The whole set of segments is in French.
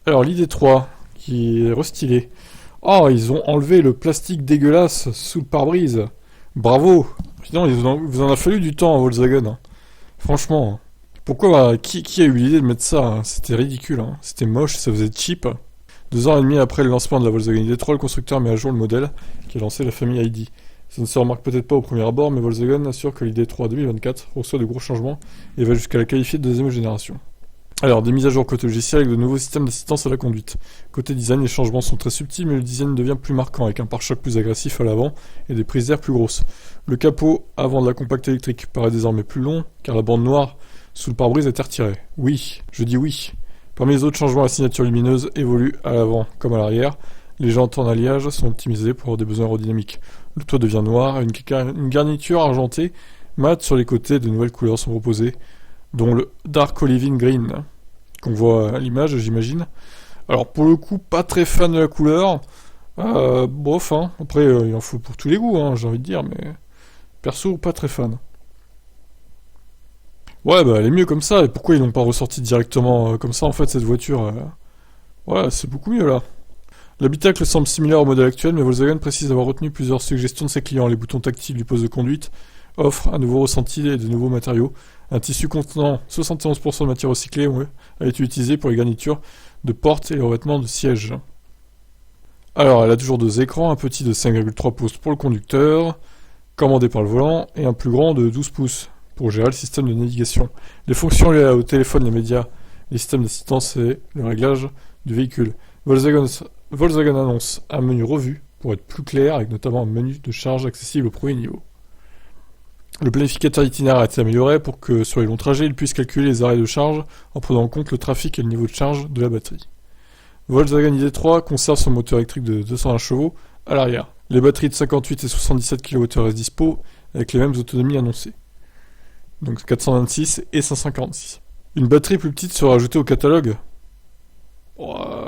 Alors l'ID3, qui est restylé. Oh, ils ont enlevé le plastique dégueulasse sous le pare-brise. Bravo. Putain, vous en a fallu du temps à Volkswagen, hein. Franchement, hein. Pourquoi, qui a eu l'idée de mettre ça, hein? C'était ridicule, hein. C'était moche, ça faisait cheap. 2 ans et demi après le lancement de la Volkswagen ID3, le constructeur met à jour le modèle qui a lancé la famille ID. Ça ne se remarque peut-être pas au premier abord, mais Volkswagen assure que l'ID3 2024 reçoit de gros changements et va jusqu'à la qualifier de deuxième génération. Alors, des mises à jour côté logiciel avec de nouveaux systèmes d'assistance à la conduite. Côté design, les changements sont très subtils, mais le design devient plus marquant, avec un pare-choc plus agressif à l'avant et des prises d'air plus grosses. Le capot avant de la compacte électrique paraît désormais plus long, car la bande noire sous le pare-brise a été retirée. Oui, je dis oui. Parmi les autres changements, la signature lumineuse évolue à l'avant comme à l'arrière. Les jantes en alliage sont optimisées pour des besoins aérodynamiques. Le toit devient noir, une garniture argentée mate sur les côtés, de nouvelles couleurs sont proposées, dont le Dark Olivine Green, qu'on voit à l'image, j'imagine. Alors, pour le coup, pas très fan de la couleur. Bof, hein. Après, il en faut pour tous les goûts, hein, j'ai envie de dire, mais perso, pas très fan. Ouais, bah, elle est mieux comme ça, et pourquoi ils l'ont pas ressorti directement comme ça, en fait, cette voiture Ouais, c'est beaucoup mieux, là. L'habitacle semble similaire au modèle actuel, mais Volkswagen précise avoir retenu plusieurs suggestions de ses clients. Les boutons tactiles du poste de conduite offrent un nouveau ressenti et de nouveaux matériaux. Un tissu contenant 71% de matière recyclée a été utilisé pour les garnitures de portes et le revêtement de sièges. Alors, elle a toujours 2 écrans, un petit de 5,3 pouces pour le conducteur, commandé par le volant, et un plus grand de 12 pouces pour gérer le système de navigation. Les fonctions liées au téléphone, les médias, les systèmes d'assistance et le réglage du véhicule. Volkswagen annonce un menu revu pour être plus clair, avec notamment un menu de charge accessible au premier niveau. Le planificateur itinéraire a été amélioré pour que sur les longs trajets, il puisse calculer les arrêts de charge en prenant en compte le trafic et le niveau de charge de la batterie. Volkswagen ID3 conserve son moteur électrique de 220 chevaux à l'arrière. Les batteries de 58 et 77 kWh restent dispo avec les mêmes autonomies annoncées. Donc 426 et 546. Une batterie plus petite sera ajoutée au catalogue.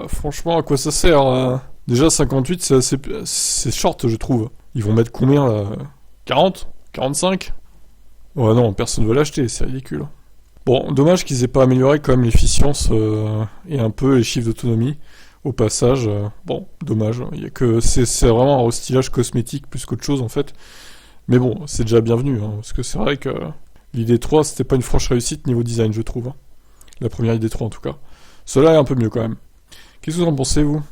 Franchement, à quoi ça sert hein. Déjà 58 c'est short je trouve. Ils vont mettre combien là 40 45 Ouais non, personne ne veut l'acheter, c'est ridicule. Bon, dommage qu'ils aient pas amélioré quand même l'efficience et un peu les chiffres d'autonomie. Au passage, bon, dommage. Il y a que c'est vraiment un restylage cosmétique plus qu'autre chose en fait. Mais bon, c'est déjà bienvenu, hein, parce que c'est vrai que l'ID3 c'était pas une franche réussite niveau design je trouve. Hein. La première ID3 en tout cas. Cela est un peu mieux quand même. Qu'est-ce que vous en pensez vous ?